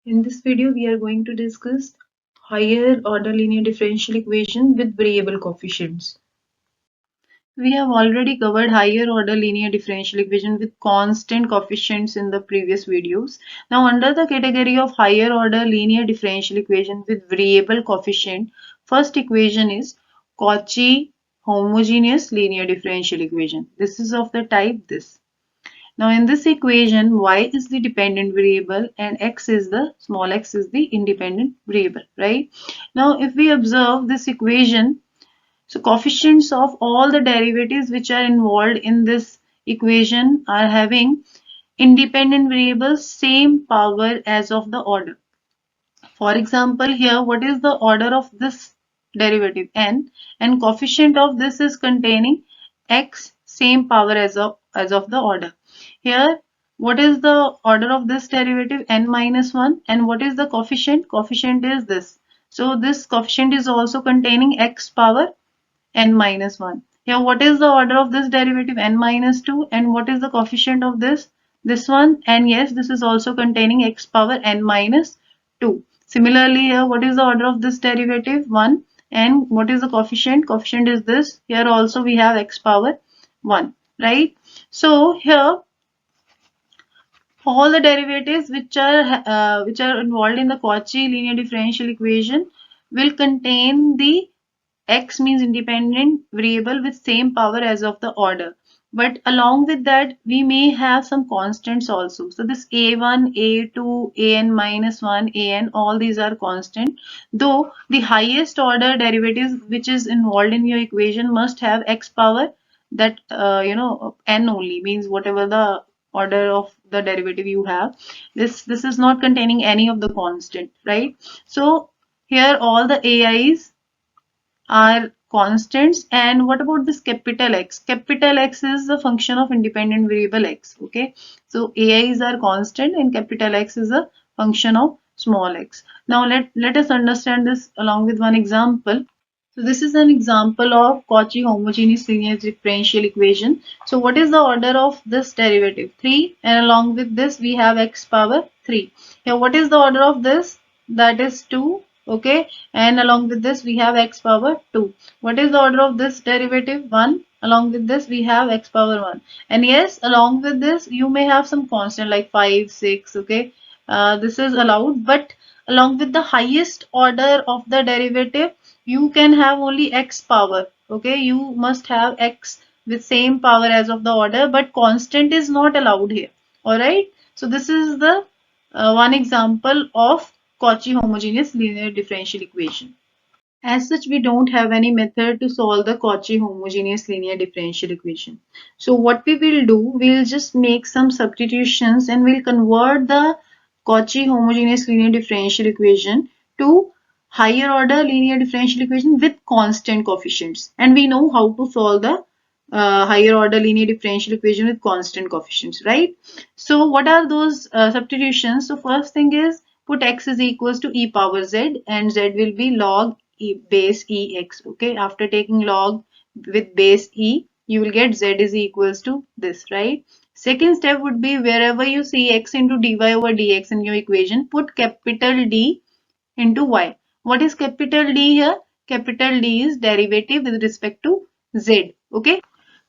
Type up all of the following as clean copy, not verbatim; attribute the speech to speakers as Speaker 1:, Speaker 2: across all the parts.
Speaker 1: In this video, we are going to discuss higher order linear differential equation with variable coefficients. We have already covered higher order linear differential equation with constant coefficients in the previous videos. Now, under the category of higher order linear differential equation with variable coefficient, first equation is Cauchy homogeneous linear differential equation. This is of the type this. Now in this equation, y is the dependent variable and small x is the independent variable, right? Now if we observe this equation, so coefficients of all the derivatives which are involved in this equation are having independent variables same power as of the order. For example, here what is the order of this derivative n, and coefficient of this is containing x same power as of the order. Here what is the order of this derivative n minus 1, and what is the coefficient? Coefficient is this. So this coefficient is also containing x power n minus 1. Here what is the order of this derivative? N minus 2, and what is the coefficient of this one? And yes, this is also containing x power n minus 2. Similarly, here what is the order of this derivative? 1. And what is the coefficient? Coefficient is this. Here also we have x power 1, right? So here all the derivatives which are involved in the Cauchy linear differential equation will contain the x means independent variable with same power as of the order. But along with that, we may have some constants also. So this a1, a2, an minus 1, an, all these are constant. Though the highest order derivatives which is involved in your equation must have x power that n only, means whatever the order of the derivative you have. This is not containing any of the constant, right? So here all the ai's are constants. And what about this capital X? Capital X is the function of independent variable x. Okay, so ai's are constant and capital X is a function of small x. Now let us understand this along with one example. So this is an example of Cauchy homogeneous linear differential equation. So what is the order of this derivative? 3, and along with this we have x power 3. Here what is the order of this? That is 2. Okay, and along with this we have x power 2. What is the order of this derivative? 1. Along with this we have x power 1. And yes, along with this you may have some constant like 5, 6. Okay, this is allowed, but along with the highest order of the derivative you can have only x power. Okay, you must have x with same power as of the order, but constant is not allowed here. All right, so this is the one example of Cauchy homogeneous linear differential equation. As such, we don't have any method to solve the Cauchy homogeneous linear differential equation. So what we will do, we'll just make some substitutions and we'll convert the Cauchy homogeneous linear differential equation to higher order linear differential equation with constant coefficients. And we know how to solve the higher order linear differential equation with constant coefficients, right? So what are those substitutions? So first thing is put x is equals to e power z, and z will be log base ex. Okay, after taking log with base e, you will get z is equals to this, right? Second step would be wherever you see x into dy over dx in your equation, put capital D into y. What is capital D here? Capital D is derivative with respect to z. Okay.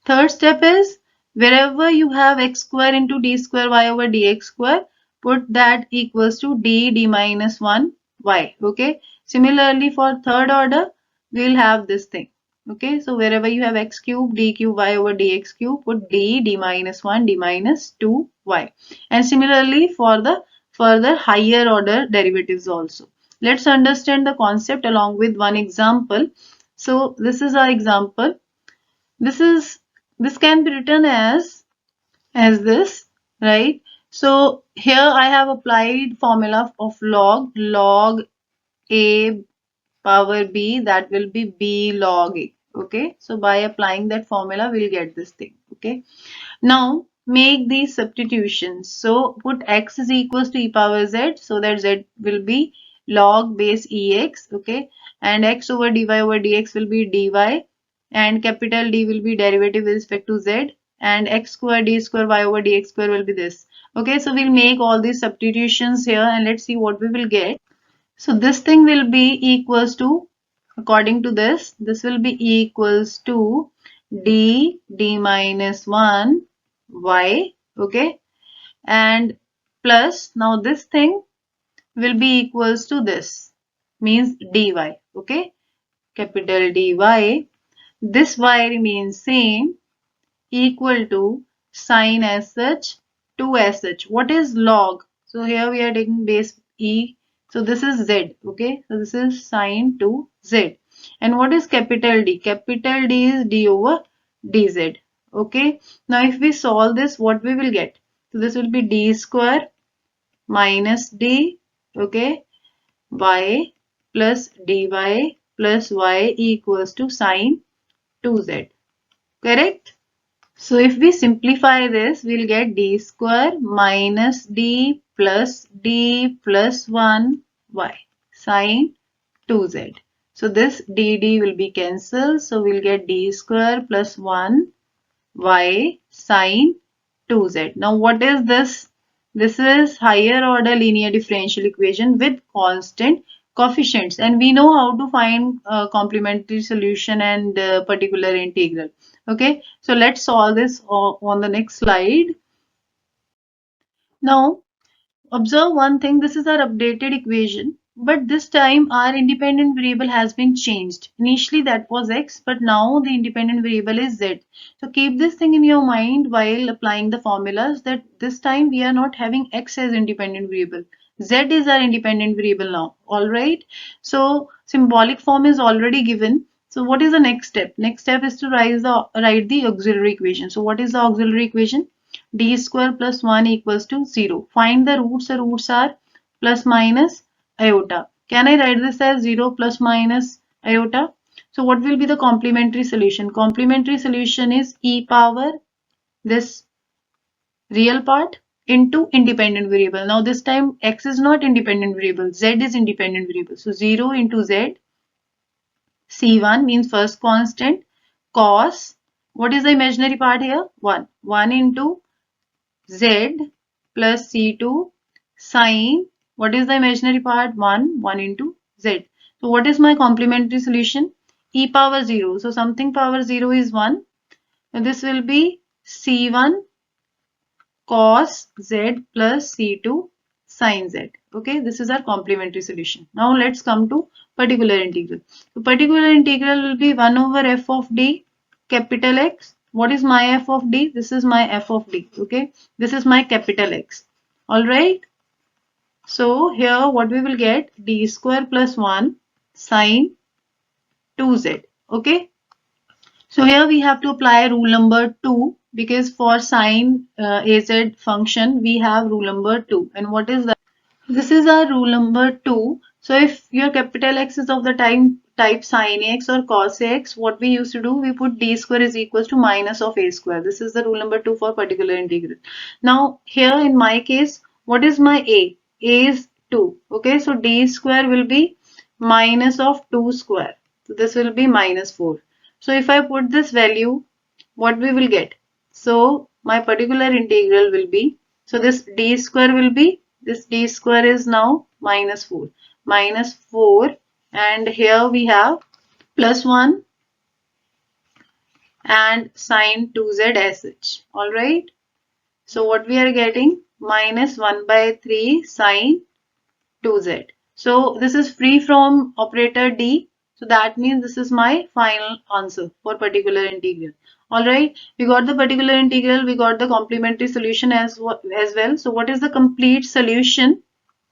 Speaker 1: Third step is wherever you have x square into d square y over dx square, put that equals to d minus 1 y. Okay. Similarly, for third order, we will have this thing. Okay. So wherever you have x cube d cube y over dx cube, put d minus 1 d minus 2 y. And similarly for the further higher order derivatives also. Let's understand the concept along with one example. So this is our example. This can be written as this, right? So here I have applied formula of log a power b, that will be b log a. Okay, so by applying that formula we'll get this thing. Okay, now make these substitutions. So put x is equals to e power z, so that z will be log base ex. Okay, and x over dy over dx will be dy, and capital D will be derivative with respect to z. and x square d square y over dx square will be this. Okay, so we'll make all these substitutions here and let's see what we will get. So this thing will be equals to, according to this will be equals to d minus 1 y, okay, and plus, now this thing will be equals to this, means dy, okay, capital dy. This y remains same, equal to sine as such, 2 as such. What is log? So here we are taking base e. So this is z. Okay. So this is sine 2z. And what is capital D? Capital D is d over dz. Okay. Now if we solve this, what we will get? So this will be d square minus d. Okay. Y plus dy plus y equals to sine 2z. Correct? So if we simplify this, we'll get d square minus d plus 1 y sine 2z. So this dd will be cancelled. So we'll get d square plus 1 y sine 2z. Now what is this? This is higher order linear differential equation with constant coefficients, and we know how to find complementary solution and particular integral. Okay, so let's solve this on the next slide. Now observe one thing, this is our updated equation, but this time our independent variable has been changed. Initially that was x, but now the independent variable is z. So keep this thing in your mind while applying the formulas, that this time we are not having x as independent variable. Z is our independent variable now. Alright. So symbolic form is already given. So what is the next step? Next step is to write the auxiliary equation. So what is the auxiliary equation? D square plus 1 equals to 0. Find the roots. The roots are plus minus iota. Can I write this as 0 plus minus iota? So what will be the complementary solution? Complementary solution is e power this real part into independent variable. Now this time x is not independent variable, z is independent variable. So 0 into z, c1 means first constant, cos, what is the imaginary part here? 1. 1 into z plus c2 sine, what is the imaginary part? 1 into z. So what is my complementary solution? E power 0. So something power 0 is 1. And this will be c1 cos z plus c2 sine z. Okay, this is our complementary solution. Now let's come to particular integral. So particular integral will be 1 over f of d capital X. What is my f of d? This is my f of d. Okay, this is my capital X. Alright. So here what we will get, d square plus 1 sine 2z. Okay. So here we have to apply rule number 2, because for sine az function we have rule number 2. And what is that? This is our rule number 2. So if your capital X is of the type sine x or cos x, what we used to do, we put d square is equals to minus of a square. This is the rule number 2 for particular integral. Now here in my case, what is my a? A is 2. Okay, so d square will be minus of 2 square. So this will be minus 4. So if I put this value, what we will get? So my particular integral will be, so this d square will be, this d square is now minus 4. Minus 4, and here we have plus 1 and sine 2z as such. Alright. So what we are getting? Minus 1 by 3 sine 2z. So this is free from operator d. So that means this is my final answer for particular integral. Alright, we got the particular integral, we got the complementary solution as well. So what is the complete solution?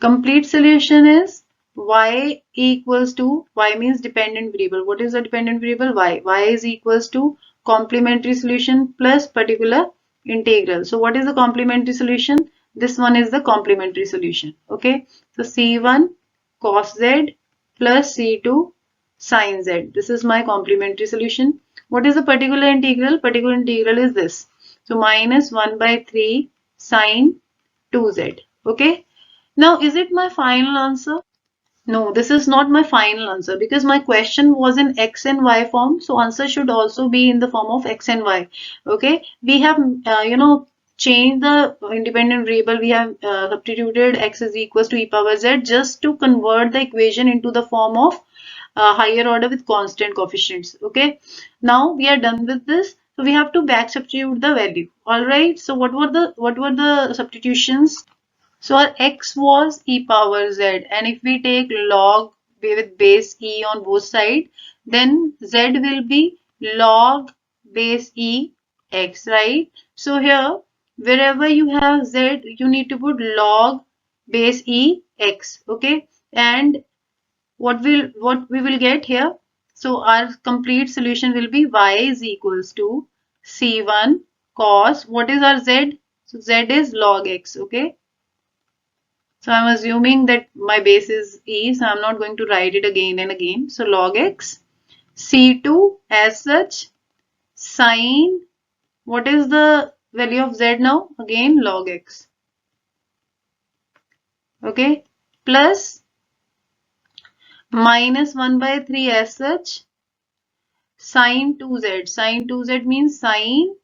Speaker 1: Complete solution is y equals to, y means dependent variable. What is the dependent variable? Y. Y is equals to complementary solution plus particular integral. So what is the complementary solution? This one is the complementary solution. Okay. So C1 cos z plus C2 sin z. This is my complementary solution. What is the particular integral? Particular integral is this. So minus 1 by 3 sine 2z. Okay. Now is it my final answer? No, this is not my final answer because my question was in x and y form. So answer should also be in the form of x and y. Okay, we have changed the independent variable. We have substituted x is equals to e power z just to convert the equation into the form of higher order with constant coefficients. Okay, now we are done with this. So we have to back substitute the value. All right. So what were the substitutions? So our x was e power z, and if we take log with base e on both sides, then z will be log base e x, right? So here, wherever you have z, you need to put log base e x, okay? And what we will get here? So our complete solution will be y is equals to c1 cos, what is our z? So z is log x, okay? So I'm assuming that my base is E, so I'm not going to write it again and again. So log x, C2 as such, sine, what is the value of Z now? Again log x, okay, plus minus 1 by 3 as such, sine 2Z. Sine 2Z means sine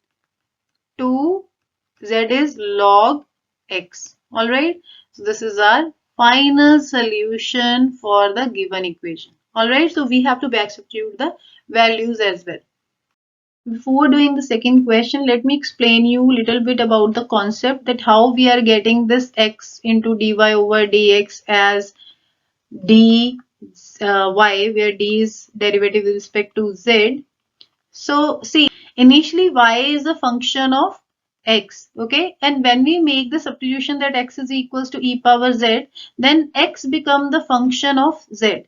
Speaker 1: 2Z is log x. Alright, so this is our final solution for the given equation. Alright, so we have to back substitute the values as well. Before doing the second question, let me explain you a little bit about the concept that how we are getting this x into dy over dx as dy, where d is derivative with respect to z. So see, initially y is a function of x, okay? And when we make the substitution that x is equals to e power z, then x become the function of z.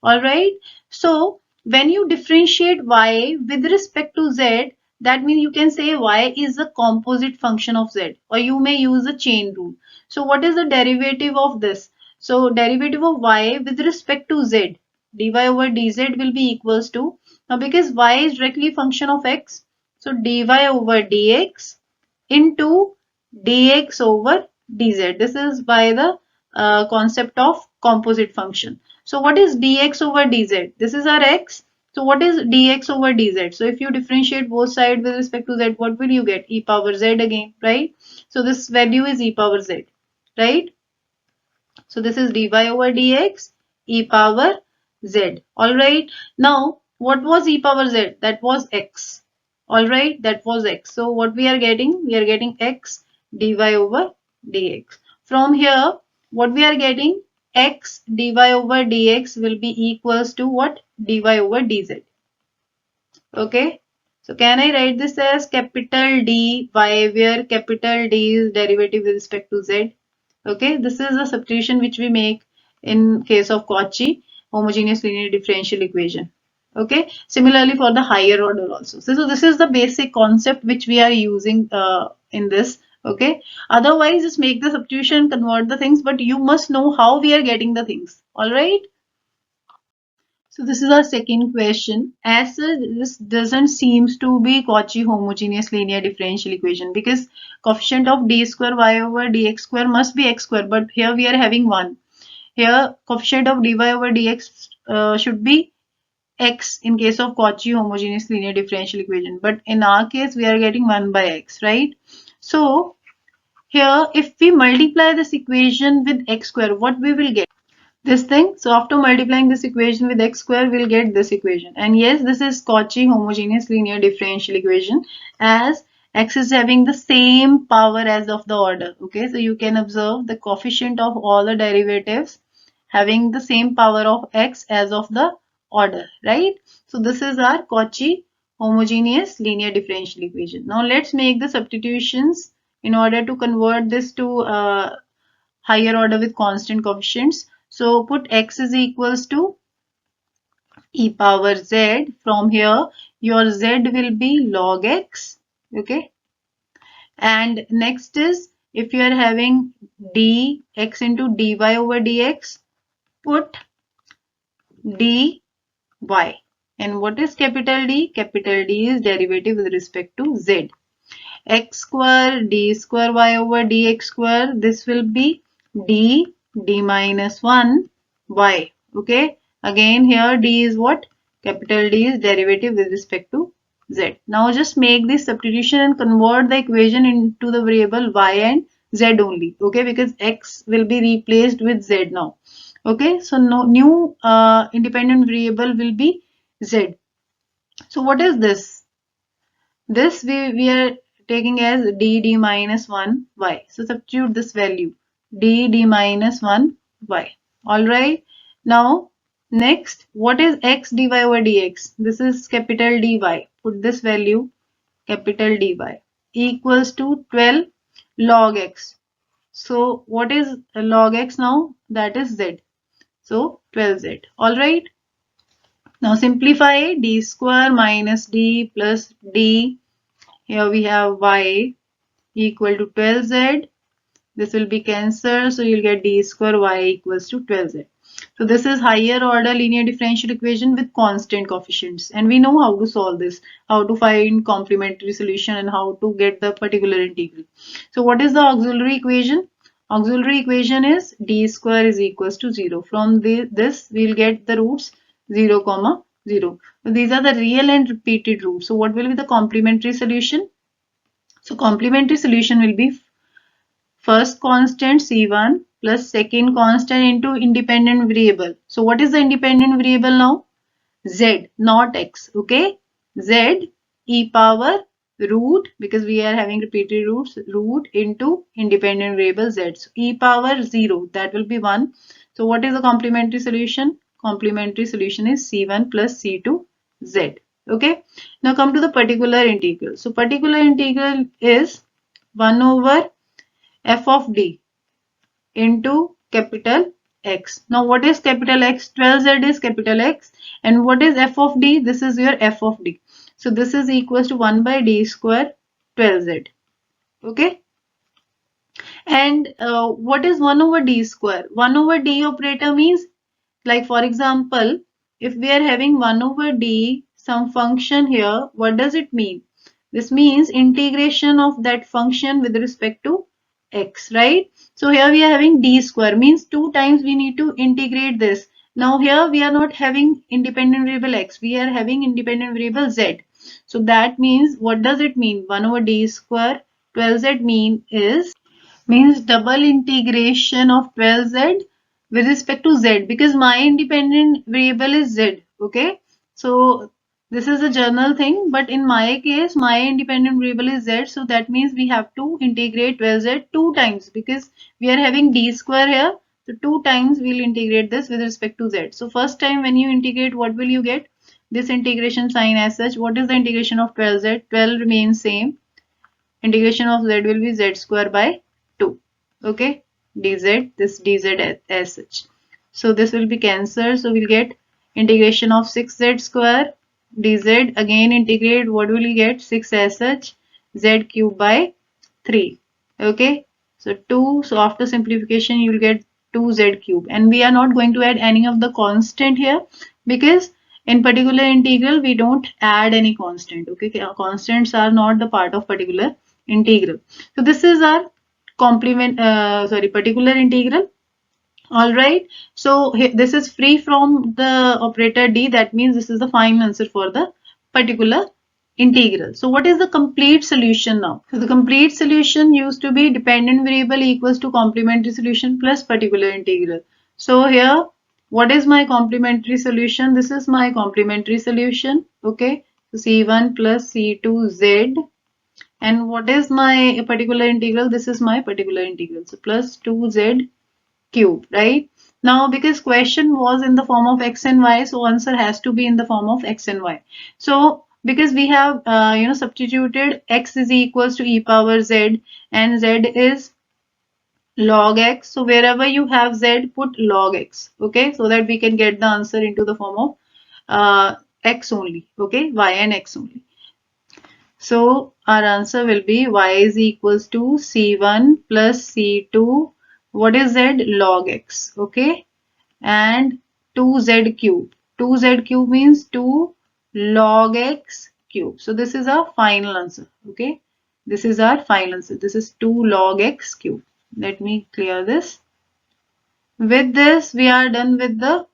Speaker 1: All right. So when you differentiate y with respect to z, that means you can say y is a composite function of z, or you may use a chain rule. So what is the derivative of this? So derivative of y with respect to z, dy over dz will be equals to, now because y is directly function of x, so dy over dx into dx over dz. This is by the concept of composite function. So what is dx over dz? This is our x. So what is dx over dz? So if you differentiate both sides with respect to z, what will you get? E power z again, right? So this value is e power z, right? So this is dy over dx e power z. Alright. Now what was e power z? That was x. Alright. That was x. So what we are getting? We are getting x dy over dx. From here what we are getting? X dy over dx will be equals to what? Dy over dz. Okay. So can I write this as capital D y, where capital D is derivative with respect to z? Okay, this is the substitution which we make in case of Cauchy homogeneous linear differential equation. Okay, similarly for the higher order also. So this is the basic concept which we are using in this. Okay, otherwise just make the substitution, convert the things, but you must know how we are getting the things. All right. So this is our second question. As such, this doesn't seems to be Cauchy homogeneous linear differential equation because coefficient of d square y over dx square must be x square, but here we are having 1. Here coefficient of dy over dx should be x in case of Cauchy homogeneous linear differential equation, but in our case we are getting 1 by x, right? So here if we multiply this equation with x square, what we will get? This thing. So after multiplying this equation with x square, we'll get this equation. And yes, this is Cauchy homogeneous linear differential equation, as x is having the same power as of the order. Okay, so you can observe the coefficient of all the derivatives having the same power of x as of the order, right? So this is our Cauchy homogeneous linear differential equation. Now let's make the substitutions in order to convert this to higher order with constant coefficients. So put x is equals to e power z. From here your z will be log x. Okay. And next is, if you are having dx into dy over dx, put dy. And what is capital D? Capital D is derivative with respect to z. X square d square y over dx square, this will be d minus 1 y. Okay, again here d is what? Capital D is derivative with respect to z. Now just make this substitution and convert the equation into the variable y and z only. Okay, because x will be replaced with z now. Okay, so no new independent variable will be z. So what is this? This we are taking as d minus 1 y. So substitute this value d minus 1 y. Alright. Now next, what is x dy over dx? This is capital dy. Put this value capital dy equals to 12 log x. So what is log x now? That is z. So 12z. Alright. Now simplify d square minus d plus d. Here we have y equal to 12z. This will be cancelled, so you'll get d square y equals to 12z. So this is higher order linear differential equation with constant coefficients, and we know how to solve this, how to find complementary solution and how to get the particular integral. So what is the auxiliary equation? Auxiliary equation is d square is equals to 0. From this we'll get the roots 0, 0. So these are the real and repeated roots. So what will be the complementary solution? So complementary solution will be first constant C1 plus second constant into independent variable. So what is the independent variable now? Z, not x. Okay, Z e power root, because we are having repeated roots, root into independent variable z. So e power 0, that will be 1. So what is the complementary solution? Complementary solution is C1 plus C2 z. Okay, now come to the particular integral. So particular integral is 1 over f of d into capital X. Now what is capital X? 12z is capital X, and what is f of d? This is your f of d. So this is equals to 1 by d square 12z. Okay. And what is 1 over d square? 1 over d operator means, like for example, if we are having 1 over d some function here, what does it mean? This means integration of that function with respect to x, right? So here we are having d square, means 2 times we need to integrate this. Now here we are not having independent variable x, we are having independent variable z. So that means, what does it mean? 1 over d square 12z means double integration of 12z with respect to z, because my independent variable is z. Okay, so this is a general thing, but in my case my independent variable is z, so that means we have to integrate 12z 2 times, because we are having d square here. So 2 times we'll integrate this with respect to z. So first time when you integrate, what will you get? This integration sign as such. What is the integration of 12z? 12 remains same. Integration of z will be z square by 2. Okay, dz, this dz as such. So this will be cancelled. So we'll get integration of 6z square dz. Again integrate, what will you get? 6 as such, z cube by 3. Okay, so 2. So after simplification you will get 2z cube, and we are not going to add any of the constant here, because in particular integral we don't add any constant. Okay, constants are not the part of particular integral. So this is our particular integral. All right, so this is free from the operator d, that means this is the final answer for the particular integral. So what is the complete solution now? So the complete solution used to be dependent variable equals to complementary solution plus particular integral. So here, what is my complementary solution? This is my complementary solution. Okay, so c1 plus c2 z. And what is my particular integral? This is my particular integral. So plus 2z cube, right? Now because question was in the form of x and y, so answer has to be in the form of x and y. So because we have substituted x is equals to e power z and z is log x. So wherever you have z, put log x. Okay, so that we can get the answer into the form of x only. Okay, y and x only. So our answer will be y is equals to c1 plus c2. What is z? Log x. Okay, and 2z cube. 2z cube means 2 log x cube. So this is our final answer. Okay, this is our final answer. This is 2 log x cube. Let me clear this. With this we are done with the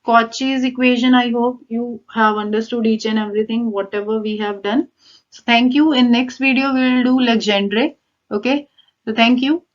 Speaker 1: Cauchy's equation. I hope you have understood each and everything, whatever we have done. So thank you. In next video, we will do Legendre. Okay. So thank you.